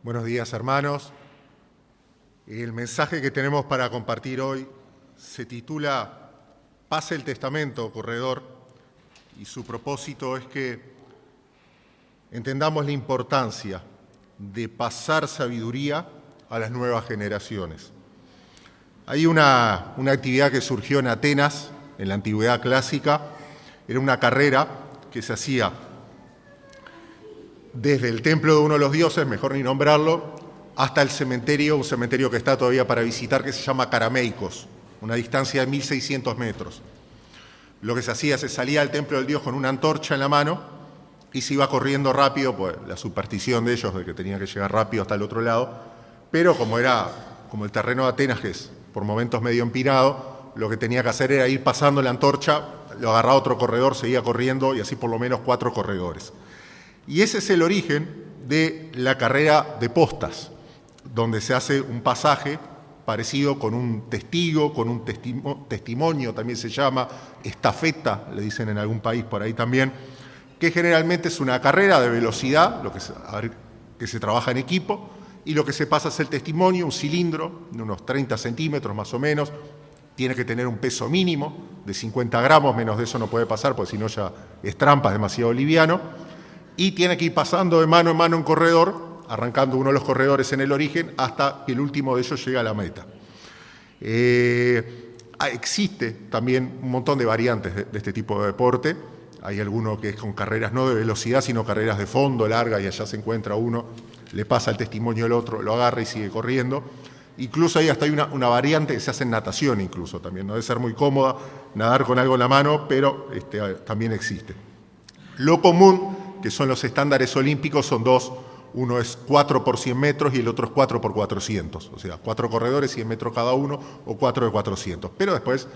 Buenos días, hermanos. El mensaje que tenemos para compartir hoy se titula Pase el testamento, corredor, y su propósito es que entendamos la importancia de pasar sabiduría a las nuevas generaciones. Hay una actividad que surgió en Atenas, en la antigüedad clásica. Era una carrera que se hacía desde el templo de uno de los dioses, mejor ni nombrarlo, hasta el cementerio, un cementerio que está todavía para visitar, que se llama Karameikos, una distancia de 1.600 metros. Lo que se hacía, se salía al templo del dios con una antorcha en la mano y se iba corriendo rápido, pues la superstición de ellos de que tenía que llegar rápido hasta el otro lado, pero como el terreno de Atenas, que es por momentos medio empinado, lo que tenía que hacer era ir pasando la antorcha, lo agarraba otro corredor, seguía corriendo y así por lo menos 4 corredores. Y ese es el origen de la carrera de postas, donde se hace un pasaje parecido con un testigo, con un testimonio, también se llama, estafeta, le dicen en algún país por ahí también, que generalmente es una carrera de velocidad, que se trabaja en equipo, y lo que se pasa es el testimonio, un cilindro de unos 30 centímetros más o menos, tiene que tener un peso mínimo de 50 gramos, menos de eso no puede pasar, porque si no ya es trampa, es demasiado liviano, y tiene que ir pasando de mano en mano en corredor, arrancando uno de los corredores en el origen, hasta que el último de ellos llega a la meta. Existe también un montón de variantes de este tipo de deporte. Hay alguno que es con carreras no de velocidad, sino carreras de fondo, largas, y allá se encuentra uno, le pasa el testimonio al otro, lo agarra y sigue corriendo. Incluso ahí hasta hay una variante que se hace en natación incluso también. No debe ser muy cómoda nadar con algo en la mano, pero también existe. Lo común, que son los estándares olímpicos, son dos. Uno es 4 por 100 metros y el otro es 4 por 400. O sea, 4 corredores, 100 metros cada uno, o 4 de 400. Pero después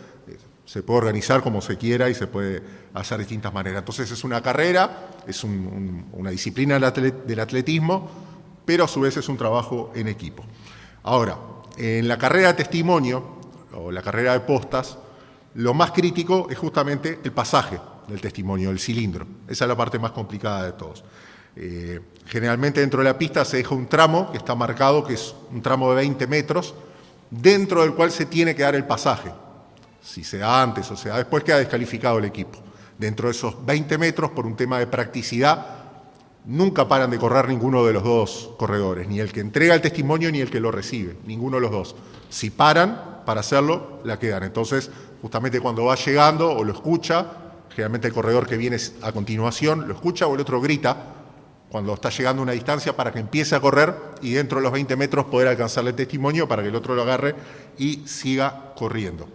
se puede organizar como se quiera y se puede hacer de distintas maneras. Entonces es una carrera, es una disciplina del atletismo, pero a su vez es un trabajo en equipo. Ahora, en la carrera de testimonio, o la carrera de postas, lo más crítico es justamente el pasaje del testimonio, el cilindro. Esa es la parte más complicada de todos. Generalmente dentro de la pista se deja un tramo que está marcado, que es un tramo de 20 metros, dentro del cual se tiene que dar el pasaje. Si se da antes o se da después, queda descalificado el equipo. Dentro de esos 20 metros, por un tema de practicidad, nunca paran de correr ninguno de los dos corredores, ni el que entrega el testimonio ni el que lo recibe, ninguno de los dos. Si paran para hacerlo, la quedan. Entonces, justamente cuando va llegando o lo escucha, generalmente el corredor que viene a continuación lo escucha o el otro grita cuando está llegando a una distancia para que empiece a correr y dentro de los 20 metros poder alcanzarle el testimonio para que el otro lo agarre y siga corriendo.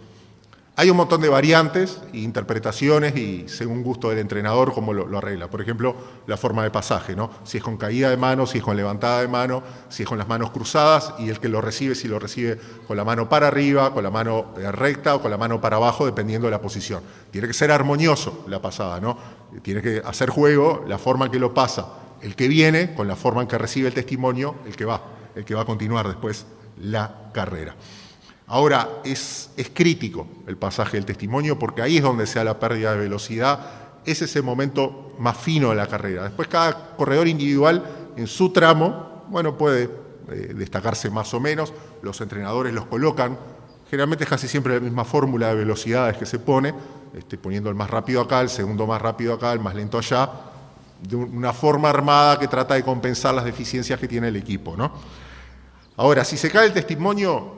Hay un montón de variantes e interpretaciones y según gusto del entrenador cómo lo arregla. Por ejemplo, la forma de pasaje, ¿no? Si es con caída de mano, si es con levantada de mano, si es con las manos cruzadas y el que lo recibe, si lo recibe con la mano para arriba, con la mano recta o con la mano para abajo, dependiendo de la posición. Tiene que ser armonioso la pasada, ¿no? Tiene que hacer juego la forma en que lo pasa el que viene con la forma en que recibe el testimonio el que va a continuar después la carrera. Ahora, es crítico el pasaje del testimonio porque ahí es donde se da la pérdida de velocidad, es ese momento más fino de la carrera. Después cada corredor individual en su tramo, puede destacarse más o menos, los entrenadores los colocan, generalmente es casi siempre la misma fórmula de velocidades que se pone, poniendo el más rápido acá, el segundo más rápido acá, el más lento allá, de una forma armada que trata de compensar las deficiencias que tiene el equipo, ¿no? Ahora, si se cae el testimonio,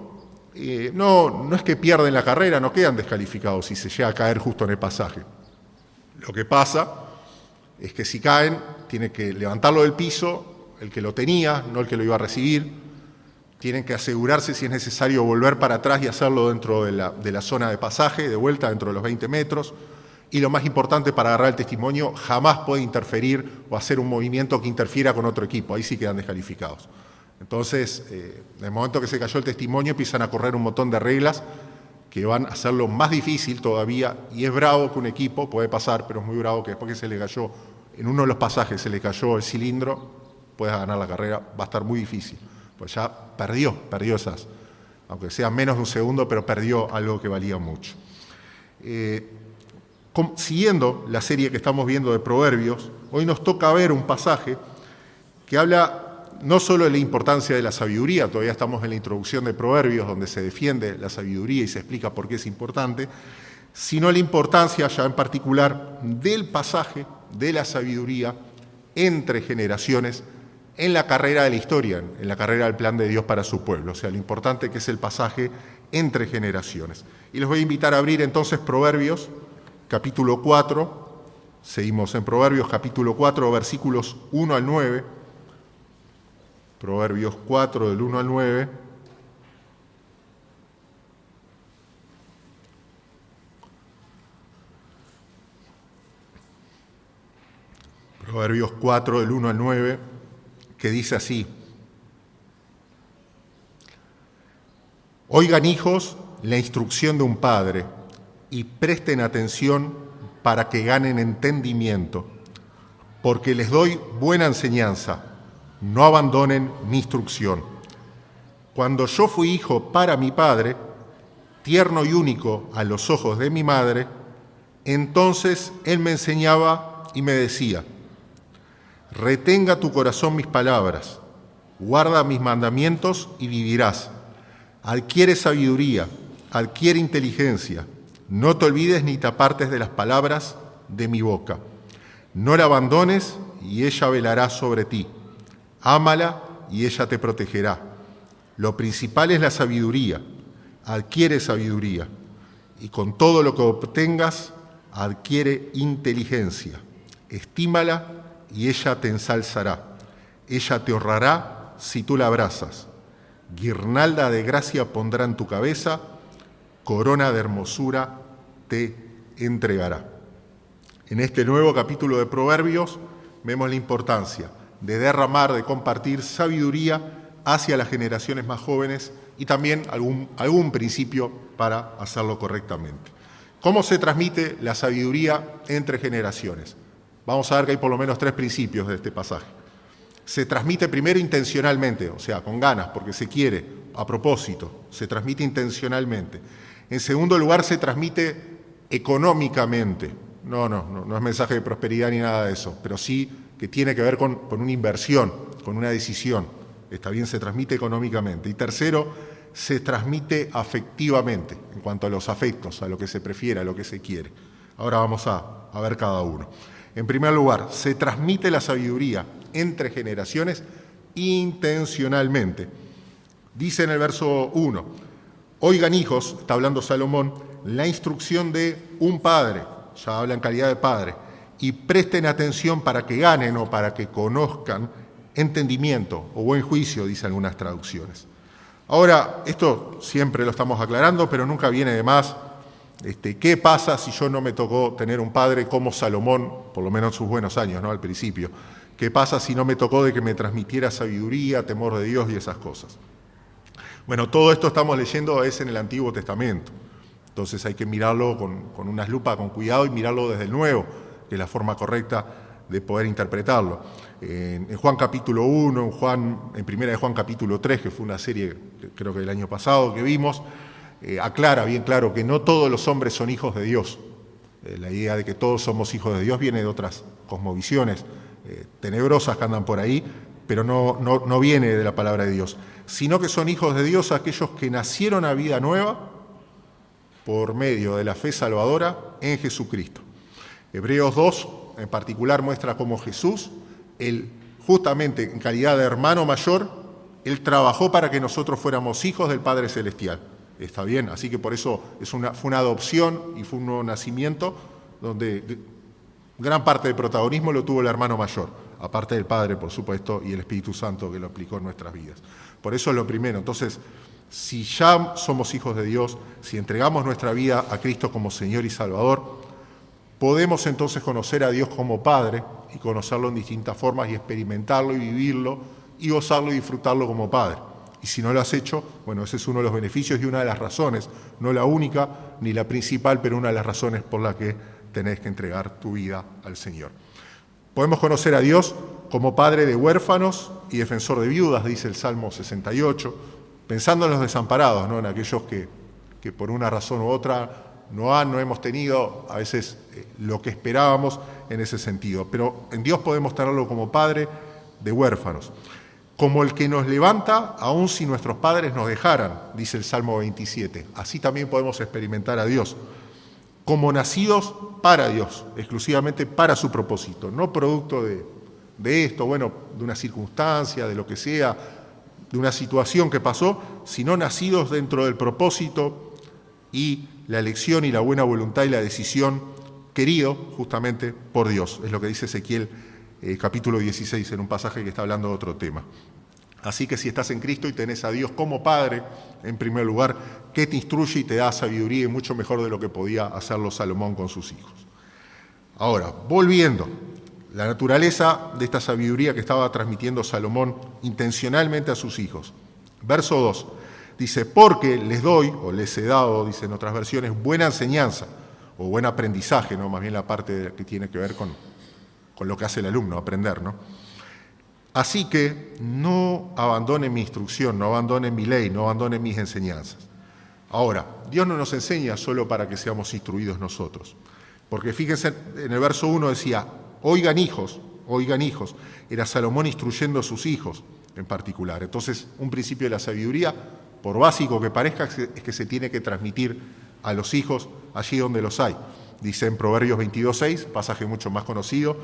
no es que pierden la carrera, no quedan descalificados si se llega a caer justo en el pasaje. Lo que pasa es que si caen, tiene que levantarlo del piso el que lo tenía, no el que lo iba a recibir. Tienen que asegurarse si es necesario volver para atrás y hacerlo dentro de la zona de pasaje, de vuelta dentro de los 20 metros. Y lo más importante para agarrar el testimonio, jamás puede interferir o hacer un movimiento que interfiera con otro equipo, ahí sí quedan descalificados. Entonces, en el momento que se cayó el testimonio, empiezan a correr un montón de reglas que van a hacerlo más difícil todavía, y es bravo que un equipo, puede pasar, pero es muy bravo que después que se le cayó, en uno de los pasajes se le cayó el cilindro, pueda ganar la carrera, va a estar muy difícil, pues ya perdió esas, aunque sea menos de un segundo, pero perdió algo que valía mucho. Siguiendo la serie que estamos viendo de Proverbios, hoy nos toca ver un pasaje que habla no solo la importancia de la sabiduría, todavía estamos en la introducción de Proverbios, donde se defiende la sabiduría y se explica por qué es importante, sino la importancia ya en particular del pasaje de la sabiduría entre generaciones en la carrera de la historia, en la carrera del plan de Dios para su pueblo, o sea, lo importante que es el pasaje entre generaciones. Y les voy a invitar a abrir entonces Proverbios, capítulo 4, seguimos en Proverbios, capítulo 4, versículos 1 al 9, Proverbios 4, del 1 al 9. Proverbios 4, del 1 al 9, que dice así: Oigan, hijos, la instrucción de un padre, y presten atención para que ganen entendimiento, porque les doy buena enseñanza, no abandonen mi instrucción. Cuando yo fui hijo para mi padre, tierno y único a los ojos de mi madre, entonces él me enseñaba y me decía: retenga tu corazón mis palabras, guarda mis mandamientos y vivirás. Adquiere sabiduría, adquiere inteligencia, no te olvides ni te apartes de las palabras de mi boca. No la abandones y ella velará sobre ti. Ámala y ella te protegerá. Lo principal es la sabiduría, adquiere sabiduría, y con todo lo que obtengas, adquiere inteligencia. Estímala y ella te ensalzará. Ella te honrará si tú la abrazas. Guirnalda de gracia pondrá en tu cabeza, corona de hermosura te entregará. En este nuevo capítulo de Proverbios vemos la importancia de derramar, de compartir sabiduría hacia las generaciones más jóvenes y también algún principio para hacerlo correctamente. ¿Cómo se transmite la sabiduría entre generaciones? Vamos a ver que hay por lo menos 3 principios de este pasaje. Se transmite primero intencionalmente, o sea, con ganas, porque se quiere, a propósito, se transmite intencionalmente. En segundo lugar, se transmite económicamente. No es mensaje de prosperidad ni nada de eso, pero sí que tiene que ver con una inversión, con una decisión. Está bien, se transmite económicamente. Y tercero, se transmite afectivamente, en cuanto a los afectos, a lo que se prefiere, a lo que se quiere. Ahora vamos a ver cada uno. En primer lugar, se transmite la sabiduría entre generaciones intencionalmente. Dice en el verso 1, oigan, hijos, está hablando Salomón, la instrucción de un padre, ya habla en calidad de padre, y presten atención para que ganen o para que conozcan entendimiento o buen juicio, dicen algunas traducciones. Ahora, esto siempre lo estamos aclarando, pero nunca viene de más. ¿Qué pasa si yo no me tocó tener un padre como Salomón, por lo menos en sus buenos años, ¿no? Al principio? ¿Qué pasa si no me tocó de que me transmitiera sabiduría, temor de Dios y esas cosas? Bueno, todo esto estamos leyendo es en el Antiguo Testamento. Entonces hay que mirarlo con unas lupas, con cuidado, y mirarlo desde el Nuevo, que es la forma correcta de poder interpretarlo. En Juan capítulo 1, en Primera de Juan capítulo 3, que fue una serie, creo que del año pasado, que vimos, aclara bien claro que no todos los hombres son hijos de Dios. La idea de que todos somos hijos de Dios viene de otras cosmovisiones tenebrosas que andan por ahí, pero no viene de la palabra de Dios, sino que son hijos de Dios aquellos que nacieron a vida nueva por medio de la fe salvadora en Jesucristo. Hebreos 2 en particular muestra cómo Jesús, justamente en calidad de hermano mayor, Él trabajó para que nosotros fuéramos hijos del Padre Celestial. Está bien, así que por eso fue una adopción y fue un nuevo nacimiento donde gran parte del protagonismo lo tuvo el hermano mayor, aparte del Padre, por supuesto, y el Espíritu Santo que lo aplicó en nuestras vidas. Por eso es lo primero. Entonces, si ya somos hijos de Dios, si entregamos nuestra vida a Cristo como Señor y Salvador, podemos entonces conocer a Dios como Padre y conocerlo en distintas formas y experimentarlo y vivirlo y gozarlo y disfrutarlo como Padre. Y si no lo has hecho, bueno, ese es uno de los beneficios y una de las razones, no la única ni la principal, pero una de las razones por la que tenés que entregar tu vida al Señor. Podemos conocer a Dios como Padre de huérfanos y defensor de viudas, dice el Salmo 68, pensando en los desamparados, ¿no? En aquellos que por una razón u otra no hemos tenido a veces lo que esperábamos en ese sentido. Pero en Dios podemos tenerlo como Padre de huérfanos. como el que nos levanta aun si nuestros padres nos dejaran, dice el Salmo 27. Así también podemos experimentar a Dios, como nacidos para Dios, exclusivamente para su propósito, no producto de esto, bueno, de una circunstancia, de lo que sea, de una situación que pasó, sino nacidos dentro del propósito y la elección y la buena voluntad y la decisión querido justamente por Dios. Es lo que dice Ezequiel capítulo 16 en un pasaje que está hablando de otro tema. Así que si estás en Cristo y tenés a Dios como Padre, en primer lugar, que te instruye y te da sabiduría y mucho mejor de lo que podía hacerlo Salomón con sus hijos. Ahora, volviendo, la naturaleza de esta sabiduría que estaba transmitiendo Salomón intencionalmente a sus hijos. Verso 2, dice, porque les doy, o les he dado, dice en otras versiones, buena enseñanza, o buen aprendizaje, ¿no? Más bien la parte que tiene que ver con lo que hace el alumno, aprender, ¿no? Así que no abandonen mi instrucción, no abandonen mi ley, no abandonen mis enseñanzas. Ahora, Dios no nos enseña solo para que seamos instruidos nosotros. Porque fíjense, en el verso 1 decía, oigan hijos, era Salomón instruyendo a sus hijos en particular. Entonces, un principio de la sabiduría, por básico que parezca, es que se tiene que transmitir a los hijos allí donde los hay. Dice en Proverbios 22:6, pasaje mucho más conocido,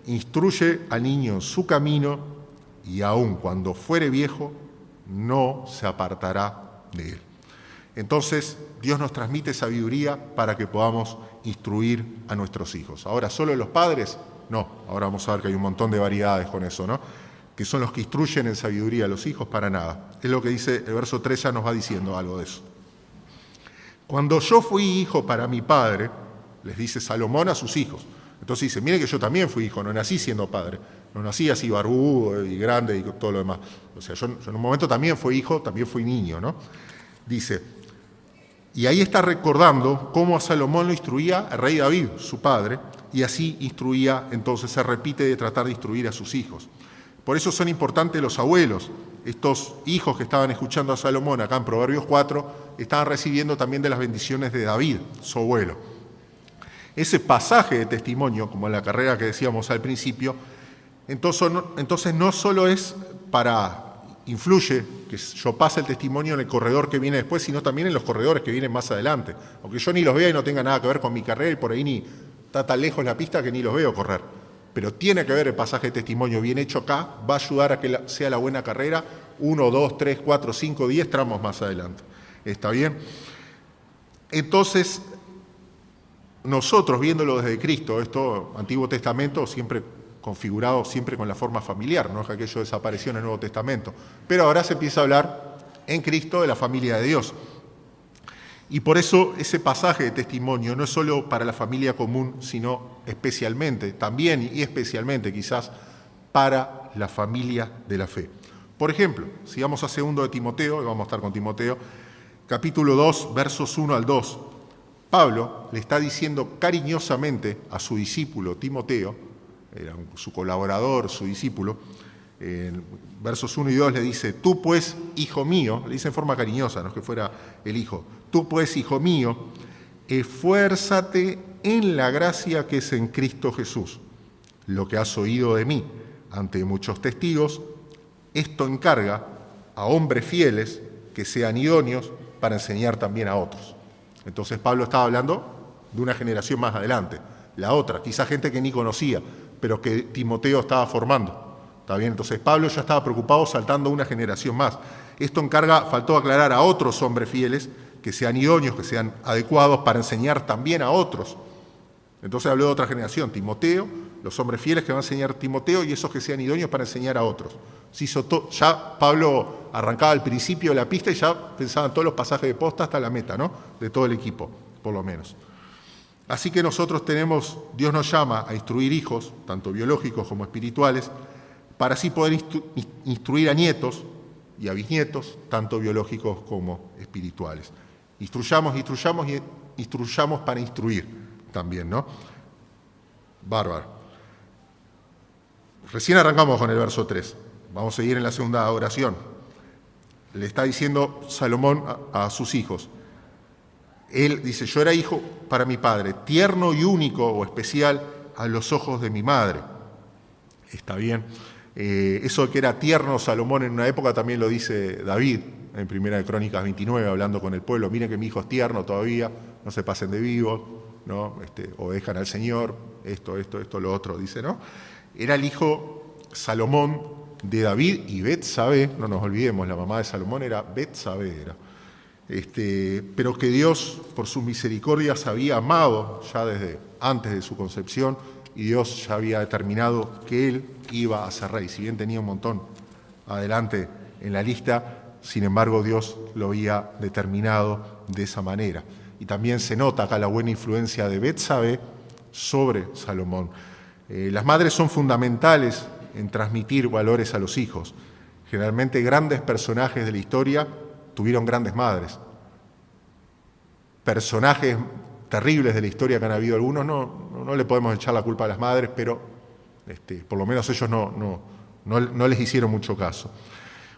instruye al niño en su camino y aun cuando fuere viejo, no se apartará de él. Entonces, Dios nos transmite sabiduría para que podamos instruir a nuestros hijos. Ahora, ¿solo los padres? No, ahora vamos a ver que hay un montón de variedades con eso, ¿no? Que son los que instruyen en sabiduría a los hijos, para nada. Es lo que dice el verso 3, ya nos va diciendo algo de eso. Cuando yo fui hijo para mi padre, les dice Salomón a sus hijos. Entonces dice, mire que yo también fui hijo, no nací siendo padre, no nací así barbudo y grande y todo lo demás. O sea, yo en un momento también fui hijo, también fui niño, ¿no? Dice, y ahí está recordando cómo a Salomón lo instruía el rey David, su padre, y así instruía, entonces se repite de tratar de instruir a sus hijos. Por eso son importantes los abuelos. Estos hijos que estaban escuchando a Salomón acá en Proverbios 4, estaban recibiendo también de las bendiciones de David, su abuelo. Ese pasaje de testimonio, como en la carrera que decíamos al principio, entonces no solo es influye que yo pase el testimonio en el corredor que viene después, sino también en los corredores que vienen más adelante. Aunque yo ni los vea y no tenga nada que ver con mi carrera y por ahí ni está tan lejos la pista que ni los veo correr. Pero tiene que ver el pasaje de testimonio bien hecho acá, va a ayudar a que sea la buena carrera 1, 2, 3, 4, 5, 10 tramos más adelante. ¿Está bien? Entonces, nosotros viéndolo desde Cristo, esto, Antiguo Testamento, siempre configurado siempre con la forma familiar, no es que aquello desapareció en el Nuevo Testamento, pero ahora se empieza a hablar en Cristo de la familia de Dios. Y por eso ese pasaje de testimonio no es solo para la familia común, sino especialmente, también y especialmente quizás, para la familia de la fe. Por ejemplo, si vamos a 2 de Timoteo, y vamos a estar con Timoteo, capítulo 2, versos 1 al 2, Pablo le está diciendo cariñosamente a su discípulo Timoteo, era su colaborador, su discípulo, en versos 1 y 2 le dice, tú pues, hijo mío, le dice en forma cariñosa, no es que fuera el hijo, tú pues, hijo mío, esfuérzate en la gracia que es en Cristo Jesús. Lo que has oído de mí ante muchos testigos, esto encarga a hombres fieles que sean idóneos para enseñar también a otros. Entonces Pablo estaba hablando de una generación más adelante, la otra, quizá gente que ni conocía, pero que Timoteo estaba formando. ¿Está bien? Entonces Pablo ya estaba preocupado saltando una generación más. Esto encarga, faltó aclarar a otros hombres fieles que sean idóneos, que sean adecuados para enseñar también a otros. Entonces habló de otra generación, Timoteo, los hombres fieles que van a enseñar a Timoteo y esos que sean idóneos para enseñar a otros. Ya Pablo arrancaba al principio de la pista y ya pensaba en todos los pasajes de posta hasta la meta, ¿no? De todo el equipo, por lo menos. Así que Dios nos llama a instruir hijos, tanto biológicos como espirituales, para así poder instruir a nietos y a bisnietos, tanto biológicos como espirituales. Instruyamos para instruir también, ¿no? Bárbaro. Recién arrancamos con el verso 3. Vamos a seguir en la segunda oración. Le está diciendo Salomón a sus hijos. Él dice, yo era hijo para mi padre, tierno y único o especial a los ojos de mi madre. Está bien. Eso de que era tierno Salomón en una época también lo dice David en Primera de Crónicas 29, hablando con el pueblo. Miren que mi hijo es tierno todavía, no se pasen de vivo, ¿no? Obedejan al Señor, esto, lo otro, dice, ¿no? Era el hijo Salomón de David y Betsabé, no nos olvidemos, la mamá de Salomón era Betsabé, pero que Dios, por sus misericordias, había amado ya desde antes de su concepción, y Dios ya había determinado que él iba a ser rey. Si bien tenía un montón adelante en la lista, sin embargo Dios lo había determinado de esa manera. Y también se nota acá la buena influencia de Betsabé sobre Salomón. Las madres son fundamentales en transmitir valores a los hijos. Generalmente grandes personajes de la historia tuvieron grandes madres. Personajes terribles de la historia que han habido algunos, no le podemos echar la culpa a las madres, pero por lo menos ellos no les hicieron mucho caso.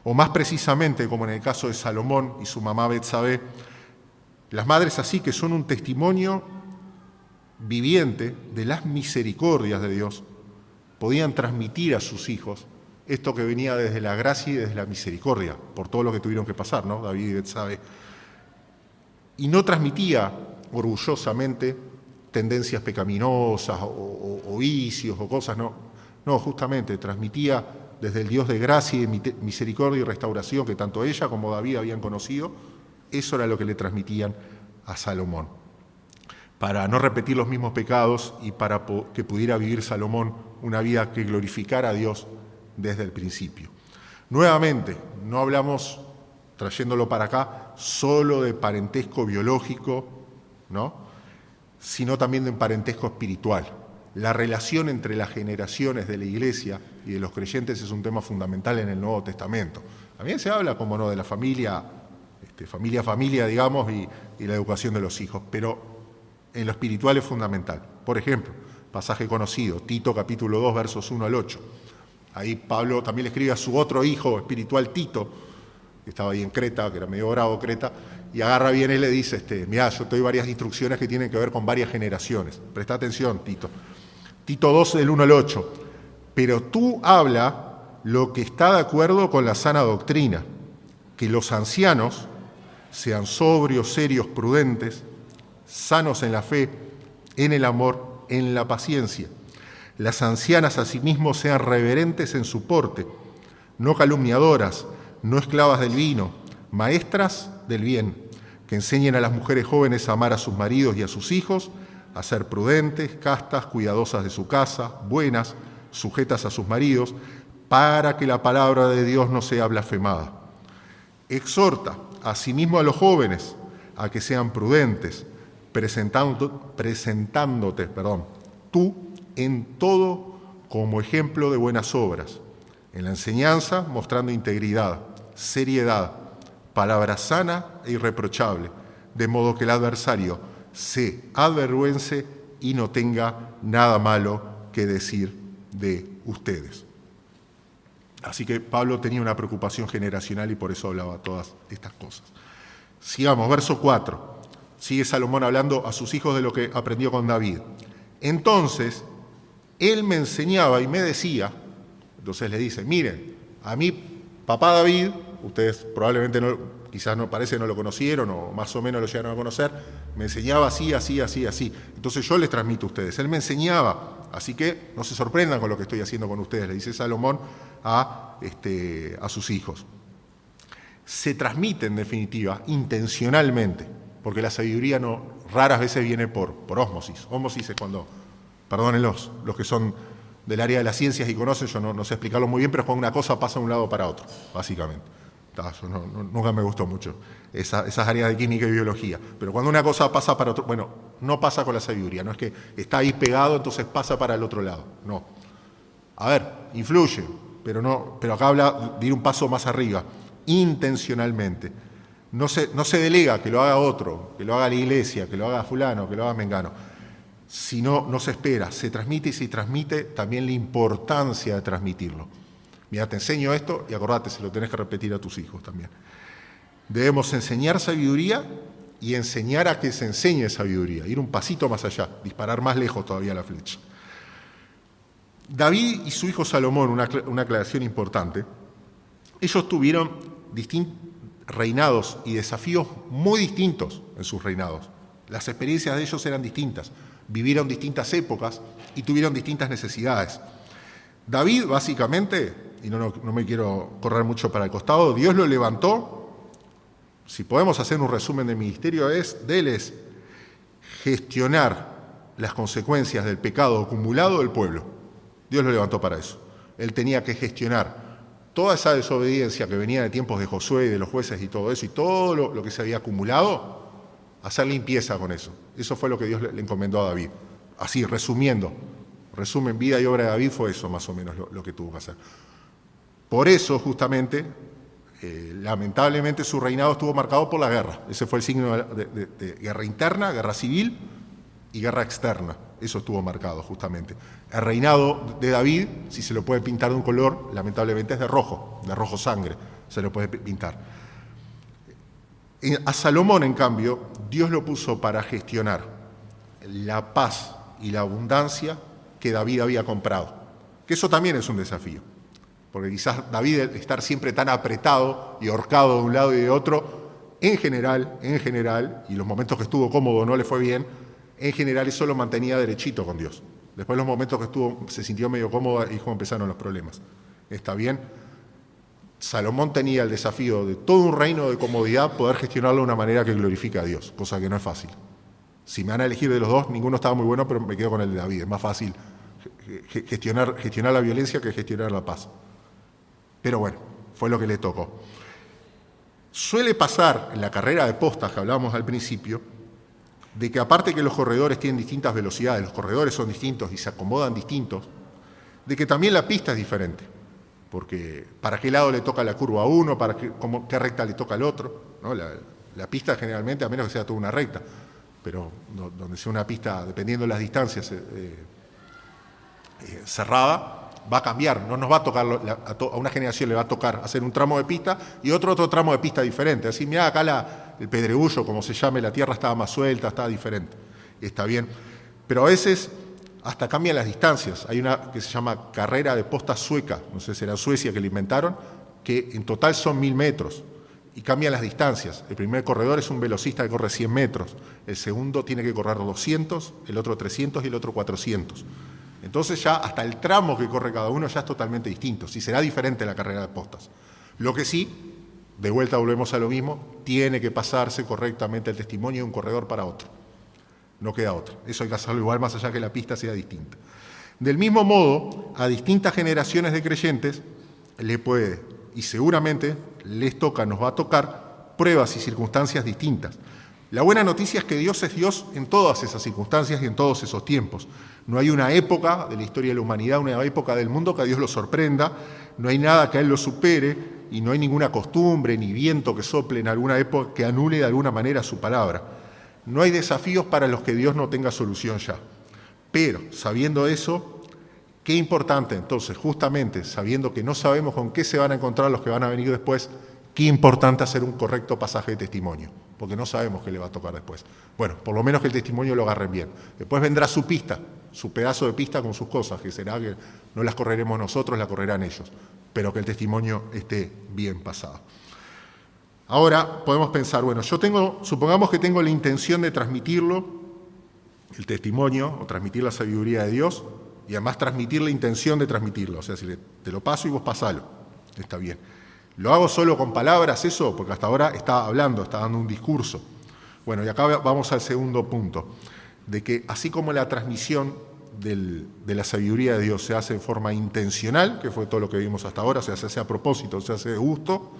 O más precisamente, como en el caso de Salomón y su mamá Betsabé, las madres así que son un testimonio viviente de las misericordias de Dios, podían transmitir a sus hijos esto que venía desde la gracia y desde la misericordia, por todo lo que tuvieron que pasar, ¿no? David y Betsabé. Y no transmitía orgullosamente tendencias pecaminosas o vicios o cosas, no, justamente transmitía desde el Dios de gracia y de misericordia y restauración que tanto ella como David habían conocido. Eso era lo que le transmitían a Salomón, para no repetir los mismos pecados y para que pudiera vivir Salomón una vida que glorificara a Dios desde el principio. Nuevamente, no hablamos, trayéndolo para acá, solo de parentesco biológico, ¿no?, sino también de un parentesco espiritual. La relación entre las generaciones de la Iglesia y de los creyentes es un tema fundamental en el Nuevo Testamento. También se habla, como no, de la familia, familia, digamos, y la educación de los hijos, pero en lo espiritual es fundamental. Por ejemplo, pasaje conocido, Tito capítulo 2, versos 1 al 8. Ahí Pablo también le escribe a su otro hijo espiritual, Tito, que estaba ahí en Creta, que era medio bravo Creta, y agarra bien él y le dice, mirá, yo te doy varias instrucciones que tienen que ver con varias generaciones. Presta atención, Tito. Tito 2, del 1 al 8. Pero tú habla lo que está de acuerdo con la sana doctrina, que los ancianos sean sobrios, serios, prudentes, sanos en la fe, en el amor, en la paciencia. Las ancianas asimismo sean reverentes en su porte, no calumniadoras, no esclavas del vino, maestras del bien, que enseñen a las mujeres jóvenes a amar a sus maridos y a sus hijos, a ser prudentes, castas, cuidadosas de su casa, buenas, sujetas a sus maridos, para que la palabra de Dios no sea blasfemada. Exhorta asimismo a los jóvenes a que sean prudentes, presentándote, tú en todo como ejemplo de buenas obras, en la enseñanza mostrando integridad, seriedad, palabra sana e irreprochable, de modo que el adversario se avergüence y no tenga nada malo que decir de ustedes. Así que Pablo tenía una preocupación generacional y por eso hablaba todas estas cosas. Sigamos, verso 4. Sigue Salomón hablando a sus hijos de lo que aprendió con David. Entonces, él me enseñaba y me decía, entonces le dice, miren, a mi papá David, ustedes probablemente quizás no lo conocieron o más o menos lo llegaron a conocer, me enseñaba así. Entonces yo les transmito a ustedes. Él me enseñaba, así que no se sorprendan con lo que estoy haciendo con ustedes, le dice Salomón a sus hijos. Se transmite en definitiva intencionalmente, porque la sabiduría raras veces viene por ósmosis. Ósmosis es cuando, perdónenlos, los que son del área de las ciencias y conocen, yo no sé explicarlo muy bien, pero es cuando una cosa pasa de un lado para otro, básicamente. Nunca me gustó mucho esas áreas de química y biología, pero cuando una cosa pasa para otro, bueno, no pasa con la sabiduría, no es que está ahí pegado, entonces pasa para el otro lado, no. A ver, influye, pero acá habla de ir un paso más arriba, intencionalmente. No se delega que lo haga otro, que lo haga la iglesia, que lo haga fulano, que lo haga mengano, sino no se espera, se transmite y se transmite también la importancia de transmitirlo. Mira, te enseño esto y acordate, se lo tenés que repetir a tus hijos también. Debemos enseñar sabiduría y enseñar a que se enseñe sabiduría, ir un pasito más allá, disparar más lejos todavía la flecha. David y su hijo Salomón, una aclaración importante, ellos tuvieron reinados y desafíos muy distintos en sus reinados. Las experiencias de ellos eran distintas, vivieron distintas épocas y tuvieron distintas necesidades. David, básicamente, y no me quiero correr mucho para el costado, Dios lo levantó, si podemos hacer un resumen del ministerio de él es gestionar las consecuencias del pecado acumulado del pueblo. Dios lo levantó para eso. Él tenía que gestionar toda esa desobediencia que venía de tiempos de Josué y de los jueces y todo eso, y todo lo que se había acumulado, hacer limpieza con eso. Eso fue lo que Dios le encomendó a David. Así, resumen, vida y obra de David fue eso más o menos lo que tuvo que hacer. Por eso, justamente, lamentablemente su reinado estuvo marcado por la guerra. Ese fue el signo de guerra interna, guerra civil y guerra externa. Eso estuvo marcado, justamente. El reinado de David, si se lo puede pintar de un color, lamentablemente es de rojo sangre, se lo puede pintar. A Salomón, en cambio, Dios lo puso para gestionar la paz y la abundancia que David había comprado. Que eso también es un desafío. Porque quizás David, estar siempre tan apretado y ahorcado de un lado y de otro, en general, y los momentos que estuvo cómodo no le fue bien, en general eso lo mantenía derechito con Dios. Después los momentos que se sintió medio cómodo y como empezaron los problemas. ¿Está bien? Salomón tenía el desafío de todo un reino de comodidad poder gestionarlo de una manera que glorifique a Dios, cosa que no es fácil. Si me van a elegir de los dos, ninguno estaba muy bueno, pero me quedo con el de David. Es más fácil gestionar la violencia que gestionar la paz. Pero bueno, fue lo que le tocó. Suele pasar en la carrera de postas que hablábamos al principio, de que aparte que los corredores tienen distintas velocidades, los corredores son distintos y se acomodan distintos, de que también la pista es diferente, porque para qué lado le toca la curva a uno, qué recta le toca al otro, ¿no? La pista generalmente, a menos que sea toda una recta, pero donde sea una pista, dependiendo de las distancias, cerrada, va a cambiar, no nos va a tocar, a una generación le va a tocar hacer un tramo de pista y otro tramo de pista diferente. Así, mirá, acá el pedregullo, como se llame, la tierra estaba más suelta, estaba diferente. Está bien. Pero a veces hasta cambian las distancias. Hay una que se llama carrera de posta sueca, no sé si era Suecia que la inventaron, que en total son 1000 metros y cambian las distancias. El primer corredor es un velocista que corre 100 metros, el segundo tiene que correr 200, el otro 300 y el otro 400. Entonces ya hasta el tramo que corre cada uno ya es totalmente distinto, sí será diferente la carrera de postas. Lo que sí, de vuelta volvemos a lo mismo, tiene que pasarse correctamente el testimonio de un corredor para otro. No queda otra. Eso hay que hacerlo igual más allá que la pista sea distinta. Del mismo modo, a distintas generaciones de creyentes le puede, y seguramente nos va a tocar pruebas y circunstancias distintas. La buena noticia es que Dios es Dios en todas esas circunstancias y en todos esos tiempos. No hay una época de la historia de la humanidad, una época del mundo que a Dios lo sorprenda, no hay nada que a Él lo supere y no hay ninguna costumbre ni viento que sople en alguna época que anule de alguna manera su palabra. No hay desafíos para los que Dios no tenga solución ya. Pero, sabiendo eso, qué importante entonces, justamente sabiendo que no sabemos con qué se van a encontrar los que van a venir después, qué importante hacer un correcto pasaje de testimonio, porque no sabemos qué le va a tocar después. Bueno, por lo menos que el testimonio lo agarren bien. Después vendrá su pista, su pedazo de pista con sus cosas, que será que no las correremos nosotros, las correrán ellos, pero que el testimonio esté bien pasado. Ahora podemos pensar, bueno, supongamos que tengo la intención de transmitirlo, el testimonio, o transmitir la sabiduría de Dios, y además transmitir la intención de transmitirlo. O sea, si te lo paso y vos pasalo, está bien. ¿Lo hago solo con palabras eso? Porque hasta ahora está hablando, está dando un discurso. Bueno, y acá vamos al segundo punto, de que así como la transmisión de la sabiduría de Dios se hace en forma intencional, que fue todo lo que vimos hasta ahora, o sea, se hace a propósito, se hace de gusto,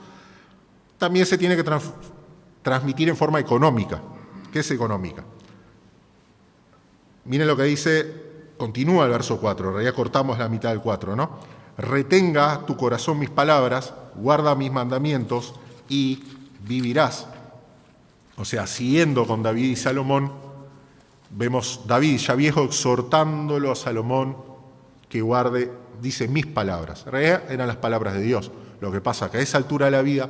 también se tiene que transmitir en forma económica. ¿Qué es económica? Miren lo que dice, continúa el verso 4, en realidad cortamos la mitad del 4, ¿no? Retenga tu corazón mis palabras, guarda mis mandamientos y vivirás. O sea, siguiendo con David y Salomón, vemos David ya viejo exhortándolo a Salomón que guarde, dice, mis palabras. En realidad eran las palabras de Dios. Lo que pasa que a esa altura de la vida,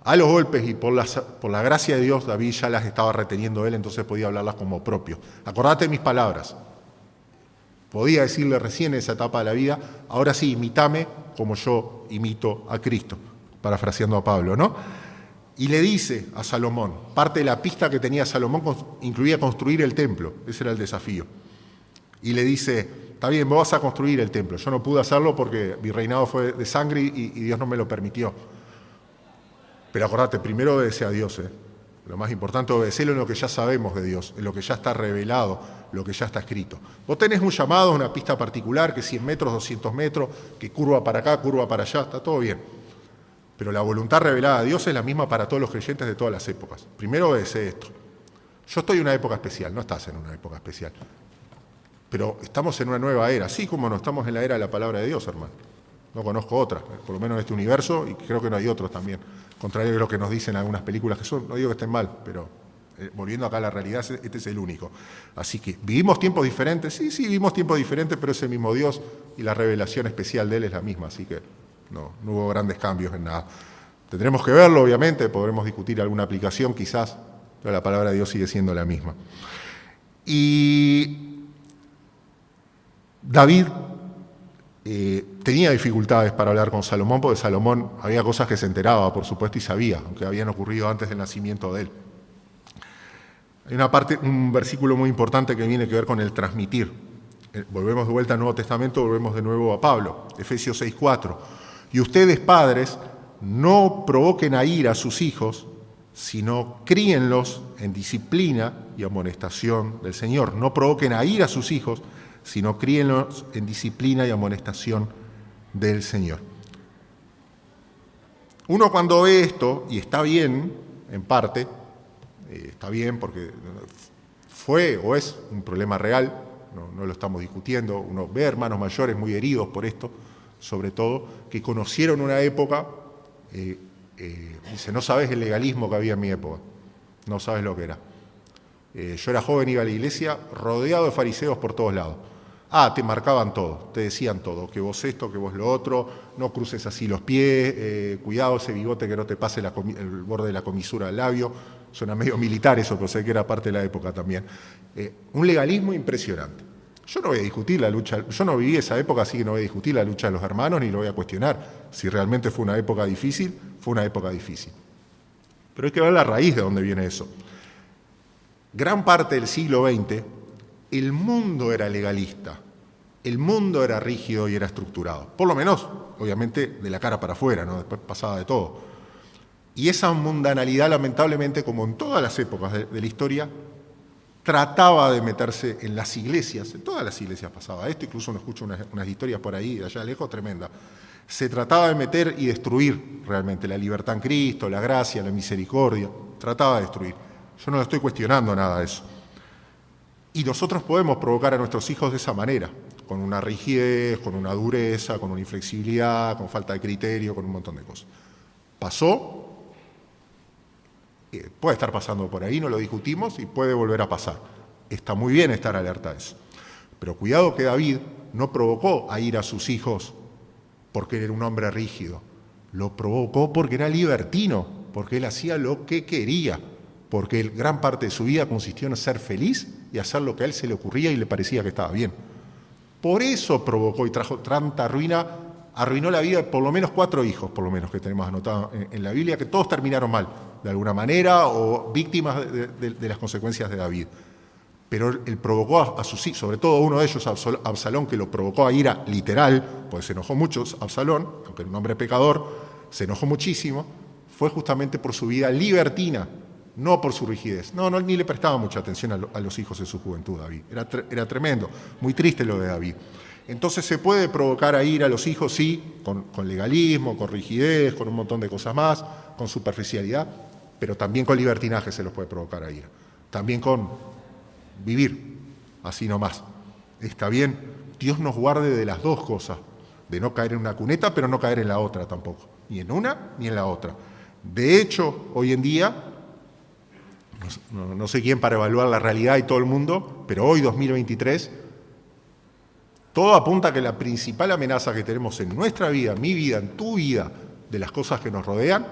a los golpes y por la gracia de Dios, David ya las estaba reteniendo él, entonces podía hablarlas como propio. Acordate de mis palabras. Podía decirle recién en esa etapa de la vida, ahora sí, imítame como yo imito a Cristo, parafraseando a Pablo, ¿no? Y le dice a Salomón, parte de la pista que tenía Salomón incluía construir el templo, ese era el desafío. Y le dice, está bien, vos vas a construir el templo, yo no pude hacerlo porque mi reinado fue de sangre y Dios no me lo permitió. Pero acordate, primero obedece a Dios, Lo más importante es obedecerlo en lo que ya sabemos de Dios, en lo que ya está revelado, lo que ya está escrito. Vos tenés un llamado, una pista particular, que 100 metros, 200 metros, que curva para acá, curva para allá, está todo bien. Pero la voluntad revelada de Dios es la misma para todos los creyentes de todas las épocas. Primero obedece esto. Yo estoy en una época especial, no estás en una época especial. Pero estamos en una nueva era, así como no estamos en la era de la palabra de Dios, hermano. No conozco otra, por lo menos en este universo, y creo que no hay otros también. Contrario a lo que nos dicen algunas películas que son, no digo que estén mal, pero volviendo acá a la realidad, este es el único. Así que, ¿vivimos tiempos diferentes? Sí, vivimos tiempos diferentes, pero es el mismo Dios y la revelación especial de Él es la misma, así que no hubo grandes cambios en nada. Tendremos que verlo, obviamente, podremos discutir alguna aplicación quizás, pero la palabra de Dios sigue siendo la misma. Y David tenía dificultades para hablar con Salomón, porque Salomón había cosas que se enteraba, por supuesto, y sabía, aunque habían ocurrido antes del nacimiento de él. Hay un versículo muy importante que viene que ver con el transmitir. Volvemos de vuelta al Nuevo Testamento, volvemos de nuevo a Pablo, Efesios 6:4. Y ustedes, padres, no provoquen a ira a sus hijos, sino críenlos en disciplina y amonestación del Señor. No provoquen a ira a sus hijos, sino críenlos en disciplina y amonestación del Señor. Uno cuando ve esto, y está bien, en parte, está bien porque fue o es un problema real, no lo estamos discutiendo, uno ve hermanos mayores muy heridos por esto, sobre todo, que conocieron una época, dice, no sabes el legalismo que había en mi época, no sabes lo que era. Yo era joven, iba a la iglesia, rodeado de fariseos por todos lados. Te marcaban todo, te decían todo, que vos esto, que vos lo otro, no cruces así los pies, cuidado ese bigote que no te pase el borde de la comisura del labio. Suena medio militar eso, pero sé que era parte de la época también. Un legalismo impresionante. Yo no voy a discutir la lucha, yo no viví esa época, así que no voy a discutir la lucha de los hermanos, ni lo voy a cuestionar. Si realmente fue una época difícil, fue una época difícil. Pero hay que ver la raíz de dónde viene eso. Gran parte del siglo XX, el mundo era legalista, el mundo era rígido y era estructurado. Por lo menos, obviamente, de la cara para afuera, ¿no? Después pasaba de todo. Y esa mundanalidad, lamentablemente, como en todas las épocas de la historia, trataba de meterse en las iglesias, en todas las iglesias pasaba esto, incluso uno escucha unas historias por ahí, de allá lejos, tremenda. Se trataba de meter y destruir realmente la libertad en Cristo, la gracia, la misericordia, trataba de destruir. Yo no estoy cuestionando nada de eso. Y nosotros podemos provocar a nuestros hijos de esa manera, con una rigidez, con una dureza, con una inflexibilidad, con falta de criterio, con un montón de cosas. Pasó, puede estar pasando por ahí, no lo discutimos, y puede volver a pasar. Está muy bien estar alerta a eso. Pero cuidado que David no provocó a ir a sus hijos porque era un hombre rígido. Lo provocó porque era libertino, porque él hacía lo que quería, porque gran parte de su vida consistió en ser feliz y hacer lo que a él se le ocurría y le parecía que estaba bien. Por eso provocó y trajo tanta ruina, arruinó la vida de por lo menos 4 hijos, por lo menos que tenemos anotado en la Biblia, que todos terminaron mal, de alguna manera, o víctimas de las consecuencias de David. Pero él provocó a sus hijos, sobre todo uno de ellos, Absalón, que lo provocó a ira literal, porque se enojó mucho Absalón, aunque era un hombre pecador, se enojó muchísimo, fue justamente por su vida libertina, no por su rigidez. No, ni le prestaba mucha atención a los hijos de su juventud, David. Era tremendo, muy triste lo de David. Entonces se puede provocar a ira a los hijos, sí, con legalismo, con rigidez, con un montón de cosas más, con superficialidad, pero también con libertinaje se los puede provocar a ira. También con vivir, así nomás. Está bien, Dios nos guarde de las dos cosas, de no caer en una cuneta, pero no caer en la otra tampoco, ni en una ni en la otra. De hecho, hoy en día, no sé quién para evaluar la realidad y todo el mundo, pero hoy, 2023, todo apunta a que la principal amenaza que tenemos en nuestra vida, mi vida, en tu vida, de las cosas que nos rodean,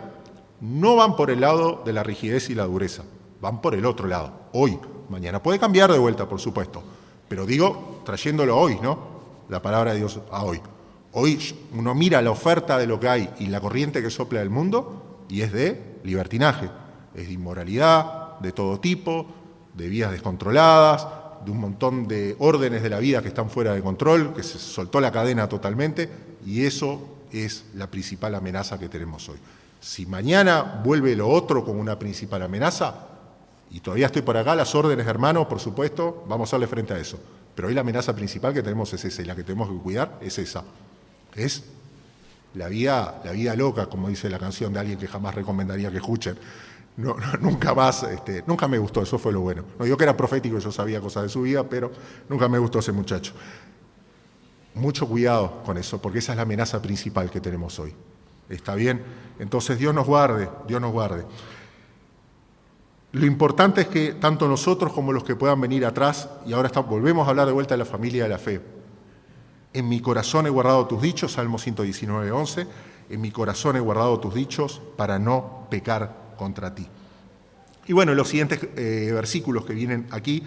no van por el lado de la rigidez y la dureza, van por el otro lado, hoy. Mañana puede cambiar de vuelta, por supuesto, Pero digo, trayéndolo hoy, ¿no? La palabra de Dios a hoy. Hoy uno mira la oferta de lo que hay y la corriente que sopla del mundo y es de libertinaje, es de inmoralidad, de todo tipo, de vías descontroladas, de un montón de órdenes de la vida que están fuera de control, que se soltó la cadena totalmente, y eso es la principal amenaza que tenemos hoy. Si mañana vuelve lo otro como una principal amenaza, y todavía estoy por acá, las órdenes, hermanos, por supuesto, vamos a hacerle frente a eso. Pero hoy la amenaza principal que tenemos es esa, y la que tenemos que cuidar es esa. Es la vida loca, como dice la canción de alguien que jamás recomendaría que escuchen. Nunca más, nunca me gustó, eso fue lo bueno. No digo que era profético, yo sabía cosas de su vida, pero nunca me gustó ese muchacho. Mucho cuidado con eso, porque esa es la amenaza principal que tenemos hoy. ¿Está bien? Entonces Dios nos guarde, Dios nos guarde. Lo importante es que tanto nosotros como los que puedan venir atrás, y ahora volvemos a hablar de vuelta de la familia de la fe. En mi corazón he guardado tus dichos, Salmo 119, 11, en mi corazón he guardado tus dichos para no pecar contra ti. Y bueno, los siguientes versículos que vienen aquí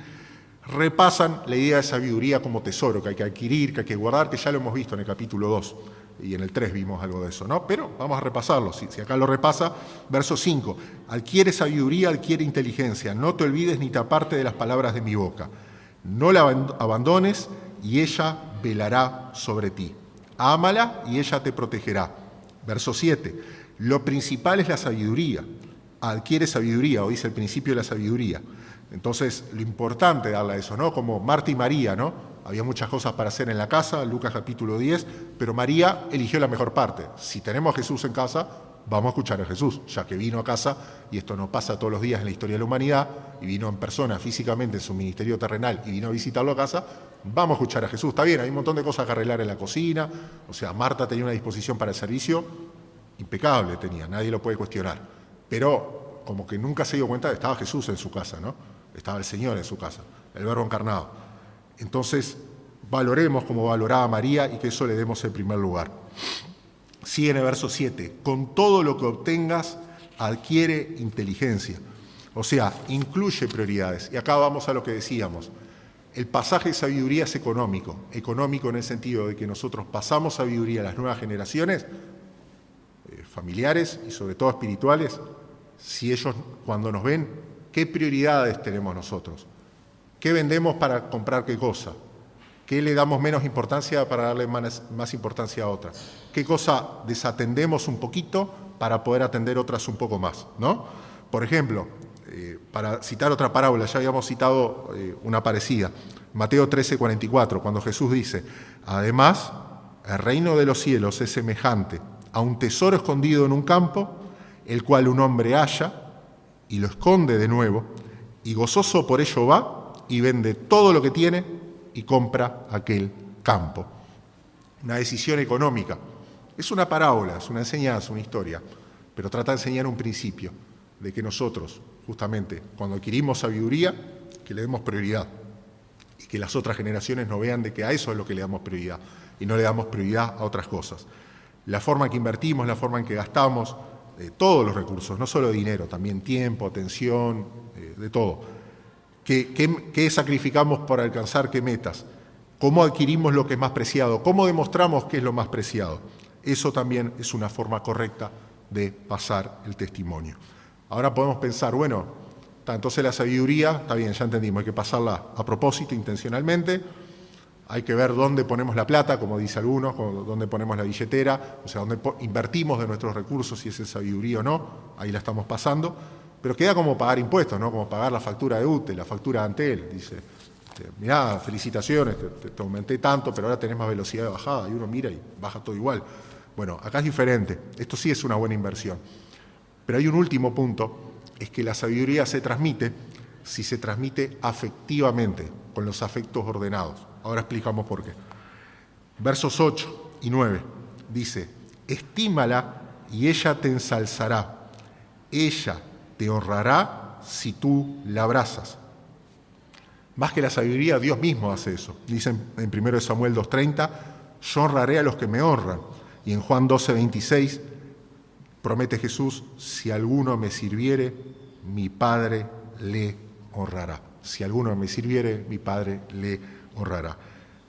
repasan la idea de sabiduría como tesoro que hay que adquirir, que hay que guardar, que ya lo hemos visto en el capítulo 2 y en el 3 vimos algo de eso, ¿no? Pero vamos a repasarlo, si acá lo repasa, verso 5, adquiere sabiduría, adquiere inteligencia, no te olvides ni te aparte de las palabras de mi boca, no la abandones y ella velará sobre ti, ámala y ella te protegerá. Verso 7, lo principal es la sabiduría, adquiere sabiduría, o dice el principio de la sabiduría. Entonces, lo importante es darle a eso, ¿no? Como Marta y María, ¿no? Había muchas cosas para hacer en la casa, Lucas capítulo 10, pero María eligió la mejor parte. Si tenemos a Jesús en casa, vamos a escuchar a Jesús, ya que vino a casa, y esto no pasa todos los días en la historia de la humanidad, y vino en persona, físicamente, en su ministerio terrenal, y vino a visitarlo a casa, vamos a escuchar a Jesús. Está bien, hay un montón de cosas que arreglar en la cocina, o sea, Marta tenía una disposición para el servicio impecable, nadie lo puede cuestionar, pero como que nunca se dio cuenta de que estaba Jesús en su casa, ¿no? Estaba el Señor en su casa, el Verbo encarnado. Entonces, valoremos como valoraba María y que eso le demos el primer lugar. Sigue en el verso 7, con todo lo que obtengas, adquiere inteligencia. O sea, incluye prioridades. Y acá vamos a lo que decíamos. El pasaje de sabiduría es económico en el sentido de que nosotros pasamos sabiduría a las nuevas generaciones, familiares y sobre todo espirituales, si ellos cuando nos ven, ¿qué prioridades tenemos nosotros? ¿Qué vendemos para comprar qué cosa? ¿Qué le damos menos importancia para darle más importancia a otra? ¿Qué cosa desatendemos un poquito para poder atender otras un poco más, ¿no? Por ejemplo, para citar otra parábola, ya habíamos citado una parecida, Mateo 13:44, cuando Jesús dice, además, el reino de los cielos es semejante a un tesoro escondido en un campo, el cual un hombre halla y lo esconde de nuevo, y gozoso por ello va y vende todo lo que tiene y compra aquel campo. Una decisión económica. Es una parábola, es una enseñanza, una historia, pero trata de enseñar un principio de que nosotros, justamente, cuando adquirimos sabiduría, que le demos prioridad y que las otras generaciones no vean de que a eso es lo que le damos prioridad y no le damos prioridad a otras cosas. La forma en que invertimos, la forma en que gastamos, todos los recursos, no solo dinero, también tiempo, atención, de todo. ¿Qué sacrificamos para alcanzar qué metas? ¿Cómo adquirimos lo que es más preciado? ¿Cómo demostramos qué es lo más preciado? Eso también es una forma correcta de pasar el testimonio. Ahora podemos pensar, bueno, entonces la sabiduría, está bien, ya entendimos, hay que pasarla a propósito, intencionalmente, hay que ver dónde ponemos la plata, como dice algunos, dónde ponemos la billetera, o sea, dónde invertimos de nuestros recursos, si es en sabiduría o no, ahí la estamos pasando, pero queda como pagar impuestos, ¿no? Como pagar la factura de UTE, la factura de Antel, dice, mirá, felicitaciones, te aumenté tanto, pero ahora tenés más velocidad de bajada, y uno mira y baja todo igual. Bueno, acá es diferente, esto sí es una buena inversión. Pero hay un último punto, es que la sabiduría se transmite si se transmite afectivamente, con los afectos ordenados. Ahora explicamos por qué. Versos 8 y 9 dice, estímala y ella te ensalzará, ella te honrará si tú la abrazas. Más que la sabiduría, Dios mismo hace eso. Dice en 1 Samuel 2:30, yo honraré a los que me honran. Y en Juan 12:26 promete Jesús, si alguno me sirviere, mi Padre le honrará. Si alguno me sirviere, mi Padre le honrará.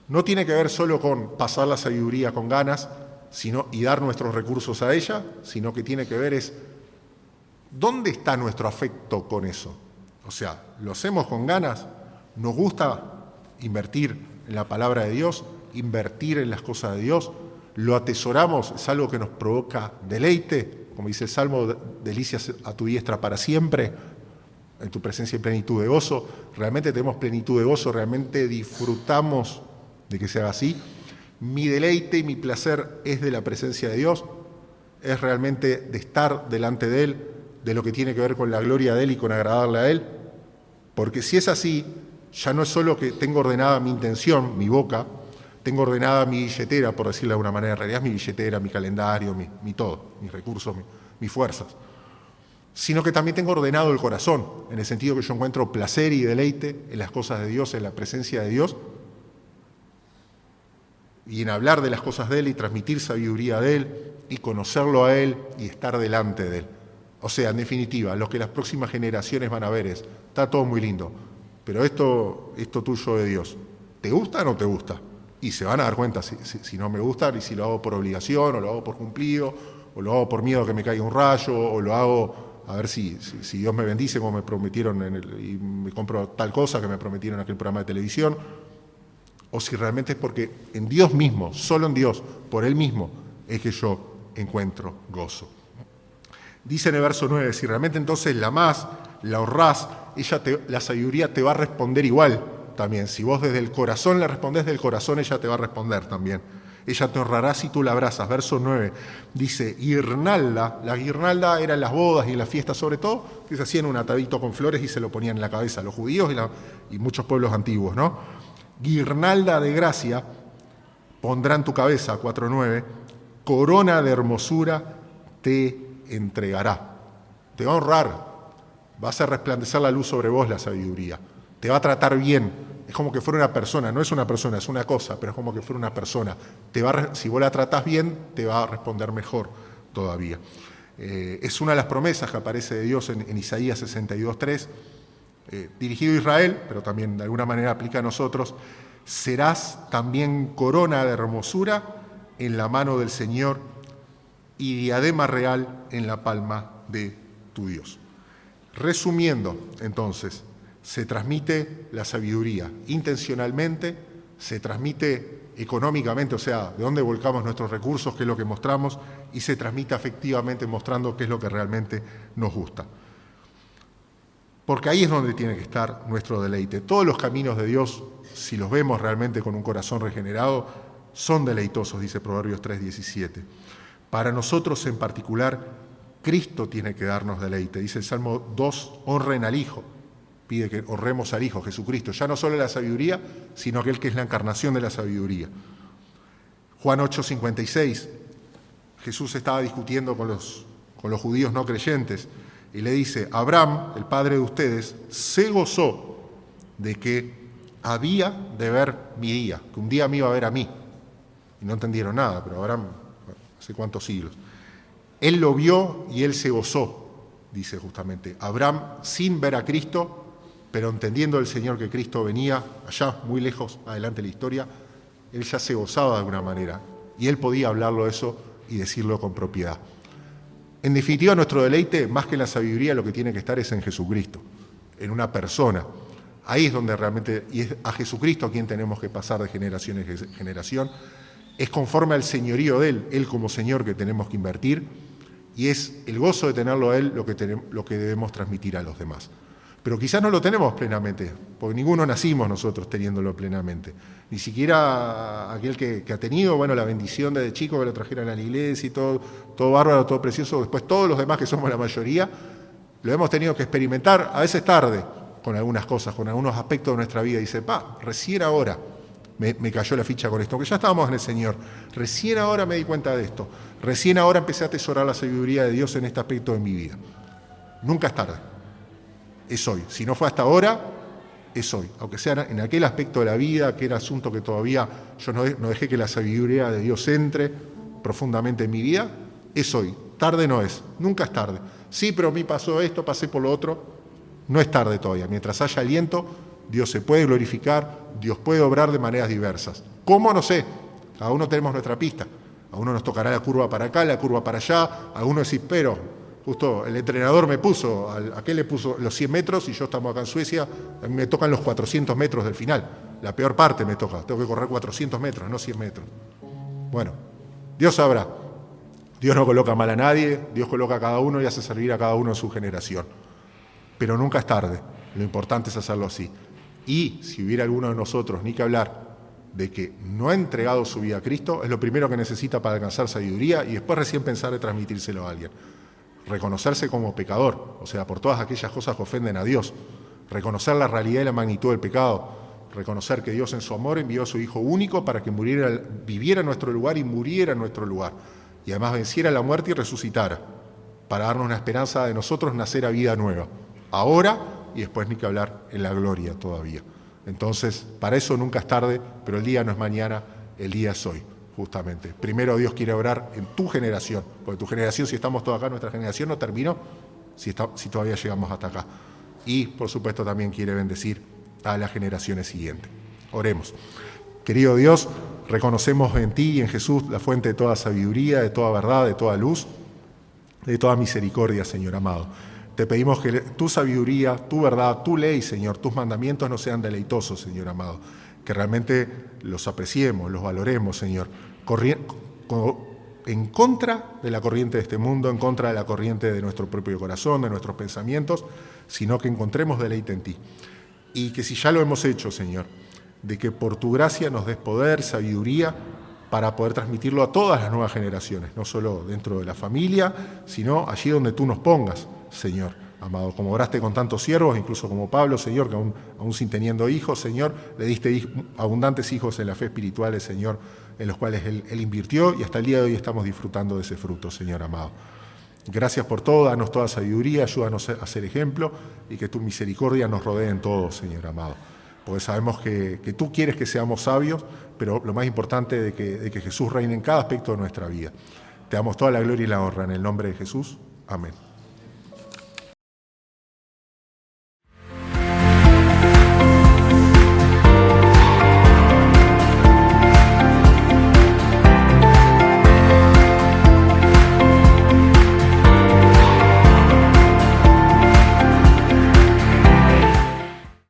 No tiene que ver solo con pasar la sabiduría con ganas y dar nuestros recursos a ella, sino que tiene que ver es ¿dónde está nuestro afecto con eso? O sea, ¿lo hacemos con ganas? ¿Nos gusta invertir en la palabra de Dios? ¿Invertir en las cosas de Dios? ¿Lo atesoramos? ¿Es algo que nos provoca deleite? Como dice el Salmo, delicias a tu diestra para siempre, en tu presencia y plenitud de gozo. ¿Realmente tenemos plenitud de gozo? ¿Realmente disfrutamos de que sea así? Mi deleite y mi placer es de la presencia de Dios, es realmente de estar delante de Él, de lo que tiene que ver con la gloria de Él y con agradarle a Él. Porque si es así, ya no es solo que tengo ordenada mi intención, mi boca, tengo ordenada mi billetera, por decirlo de alguna manera, en realidad es mi billetera, mi calendario, mi todo, mis recursos, mis fuerzas, sino que también tengo ordenado el corazón, en el sentido que yo encuentro placer y deleite en las cosas de Dios, en la presencia de Dios, y en hablar de las cosas de Él y transmitir sabiduría de Él y conocerlo a Él y estar delante de Él. O sea, en definitiva, lo que las próximas generaciones van a ver es, está todo muy lindo, pero esto tuyo de Dios, ¿te gusta o no te gusta? Y se van a dar cuenta si no me gusta, y si lo hago por obligación, o lo hago por cumplido, o lo hago por miedo a que me caiga un rayo, o lo hago a ver si Dios me bendice como me prometieron y me compro tal cosa que me prometieron en aquel programa de televisión, o si realmente es porque en Dios mismo, solo en Dios, por Él mismo, es que yo encuentro gozo. Dice en el verso 9, si realmente entonces la amás, la honrás, la sabiduría te va a responder igual también. Si vos desde el corazón le respondés del corazón, ella te va a responder también. Ella te honrará si tú la abrazas. Verso 9 dice, guirnalda. La guirnalda eran las bodas y las fiestas sobre todo, que se hacían un atadito con flores y se lo ponían en la cabeza los judíos y muchos pueblos antiguos, ¿no? Guirnalda de gracia pondrá en tu cabeza, 4:9, corona de hermosura te entregará. Te va a honrar, va a hacer resplandecer la luz sobre vos la sabiduría, te va a tratar bien, es como que fuera una persona, no es una persona, es una cosa, pero es como que fuera una persona. Si vos la tratás bien, te va a responder mejor todavía. Es una de las promesas que aparece de Dios en Isaías 62:3, dirigido a Israel, pero también de alguna manera aplica a nosotros. Serás también corona de hermosura en la mano del Señor y diadema real en la palma de tu Dios. Resumiendo, entonces, se transmite la sabiduría intencionalmente, se transmite económicamente, o sea, de dónde volcamos nuestros recursos, qué es lo que mostramos, y se transmite afectivamente mostrando qué es lo que realmente nos gusta. Porque ahí es donde tiene que estar nuestro deleite. Todos los caminos de Dios, si los vemos realmente con un corazón regenerado, son deleitosos, dice Proverbios 3:17. Para nosotros en particular, Cristo tiene que darnos deleite. Dice el Salmo 2, honren al Hijo. Pide que honremos al Hijo, Jesucristo. Ya no solo la sabiduría, sino aquel que es la encarnación de la sabiduría. Juan 8:56, Jesús estaba discutiendo con los judíos no creyentes y le dice, Abraham, el padre de ustedes, se gozó de que había de ver mi día, que un día me iba a ver a mí. Y no entendieron nada, pero Abraham, hace cuántos siglos. Él lo vio y él se gozó, dice justamente. Abraham, sin ver a Cristo, pero entendiendo el Señor que Cristo venía, allá muy lejos, adelante de la historia, él ya se gozaba de alguna manera. Y él podía hablarlo eso y decirlo con propiedad. En definitiva, nuestro deleite, más que en la sabiduría, lo que tiene que estar es en Jesucristo, en una persona. Ahí es donde realmente, y es a Jesucristo a quien tenemos que pasar de generación en generación. Es conforme al señorío de Él como Señor que tenemos que invertir, y es el gozo de tenerlo a Él lo que debemos transmitir a los demás. Pero quizás no lo tenemos plenamente, porque ninguno nacimos nosotros teniéndolo plenamente. Ni siquiera aquel que ha tenido, la bendición desde chico que lo trajeran a la iglesia y todo bárbaro, todo precioso. Después todos los demás, que somos la mayoría, lo hemos tenido que experimentar, a veces tarde, con algunas cosas, con algunos aspectos de nuestra vida. Y dice, recién ahora me cayó la ficha con esto, que ya estábamos en el Señor. Recién ahora me di cuenta de esto. Recién ahora empecé a atesorar la sabiduría de Dios en este aspecto de mi vida. Nunca es tarde. Es hoy. Si no fue hasta ahora, es hoy. Aunque sea en aquel aspecto de la vida, aquel asunto que todavía yo no dejé que la sabiduría de Dios entre profundamente en mi vida, es hoy. Tarde no es. Nunca es tarde. Sí, pero a mí pasó esto, pasé por lo otro. No es tarde todavía. Mientras haya aliento, Dios se puede glorificar, Dios puede obrar de maneras diversas. ¿Cómo? No sé. Cada uno tenemos nuestra pista. A uno nos tocará la curva para acá, la curva para allá. A uno decís, pero justo el entrenador me puso, aquel le puso los 100 metros y yo estamos acá en Suecia, a mí me tocan los 400 metros del final. La peor parte me toca, tengo que correr 400 metros, no 100 metros. Bueno, Dios sabrá. Dios no coloca mal a nadie, Dios coloca a cada uno y hace servir a cada uno en su generación. Pero nunca es tarde, lo importante es hacerlo así. Y si hubiera alguno de nosotros, ni que hablar, de que no ha entregado su vida a Cristo, es lo primero que necesita para alcanzar sabiduría y después recién pensar en transmitírselo a alguien. Reconocerse como pecador, o sea, por todas aquellas cosas que ofenden a Dios. Reconocer la realidad y la magnitud del pecado. Reconocer que Dios en su amor envió a su Hijo único para que viviera en nuestro lugar y muriera en nuestro lugar. Y además venciera la muerte y resucitara, para darnos una esperanza de nosotros nacer a vida nueva. Ahora y después ni que hablar en la gloria todavía. Entonces, para eso nunca es tarde, pero el día no es mañana, el día es hoy, justamente. Primero Dios quiere obrar en tu generación, porque tu generación, si estamos todos acá, nuestra generación no terminó, si todavía llegamos hasta acá. Y, por supuesto, también quiere bendecir a las generaciones siguientes. Oremos. Querido Dios, reconocemos en ti y en Jesús la fuente de toda sabiduría, de toda verdad, de toda luz, de toda misericordia, Señor amado. Te pedimos que tu sabiduría, tu verdad, tu ley, Señor, tus mandamientos no sean deleitosos, Señor amado. Que realmente los apreciemos, los valoremos, Señor. En contra de la corriente de este mundo, en contra de la corriente de nuestro propio corazón, de nuestros pensamientos, sino que encontremos deleite en ti. Y que si ya lo hemos hecho, Señor, de que por tu gracia nos des poder, sabiduría, para poder transmitirlo a todas las nuevas generaciones, no solo dentro de la familia, sino allí donde tú nos pongas, Señor, amado. Como oraste con tantos siervos, incluso como Pablo, Señor, que aún sin teniendo hijos, Señor, le diste abundantes hijos en la fe espiritual, Señor, en los cuales él invirtió y hasta el día de hoy estamos disfrutando de ese fruto, Señor amado. Gracias por todo, danos toda sabiduría, ayúdanos a ser ejemplo y que tu misericordia nos rodee en todo, Señor amado. Porque sabemos que tú quieres que seamos sabios, pero lo más importante de que Jesús reine en cada aspecto de nuestra vida. Te damos toda la gloria y la honra en el nombre de Jesús. Amén.